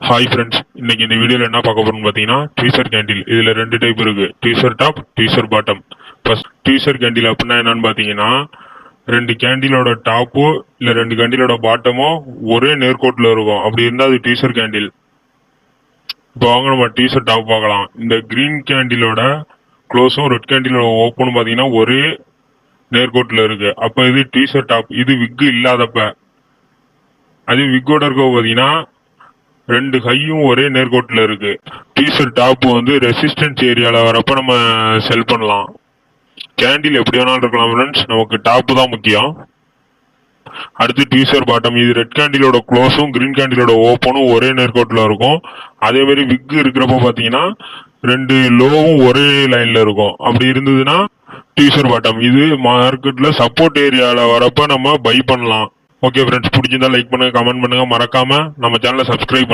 Hi friends, இன்னைக்கு இந்த வீடியோல என்ன பார்க்க போறோம்னு பாத்தீங்கன்னா ட்வீசர் கேண்டில். இதுல ரெண்டு டைப் இருக்கு, tweezer top, tweezer bottom. First tweezer candle அப்படின்னா என்னன்னு பாத்தீங்கன்னா, ரெண்டு கேண்டிலோட டாப்போ இல்ல ரெண்டு கேண்டிலோட பாட்டமோ ஒரே நேர்கோட்டில் இருக்கும். அப்படி இருந்தா அது ட்வீசர் கேண்டில். இப்போ வாங்க நம்ம ட்வீசர் டாப் பார்க்கலாம். இந்த கிரீன் கேண்டிலோட க்ளோஸும் ரெட் கேண்டிலோட ஓப்பனும் பாத்தீங்கன்னா ஒரே நேர்கோட்டில் இருக்கு. அப்ப இது ட்வீசர் டாப். இது விக் இல்லாதப்ப. அது விக்கோட இருக்க பாத்தீங்கன்னா ரெண்டு கையும் ஒரே நேர்கோட்டில் இருக்கு. ட்வீசர் டாப் வந்து ரெசிஸ்டன்ஸ் ஏரியால வரப்ப நம்ம செல் பண்ணலாம். கேண்டில் எப்படி வேணாலும் இருக்கலாம் ஃப்ரெண்ட்ஸ், நமக்கு டாப் தான் முக்கியம். அடுத்து ட்வீசர் பாட்டம். இது ரெட் கேண்டிலோட க்ளோஸும் கிரீன் கேண்டிலோட ஓப்பனும் ஒரே நேர்கோட்டில் இருக்கும். அதே மாதிரி விக் இருக்கிறப்ப பாத்தீங்கன்னா ரெண்டு லோவும் ஒரே லைன்ல இருக்கும். அப்படி இருந்ததுன்னா ட்வீசர் பாட்டம். இது மார்க்கெட்ல சப்போர்ட் ஏரியால வரப்ப நம்ம பை பண்ணலாம். ஓகே ஃப்ரெண்ட்ஸ், பிடிச்சிருந்தா லைக் பண்ணுங்க, கமெண்ட் பண்ணுங்க, மறக்காம நம்ம சேனலை சப்ஸ்கிரைப்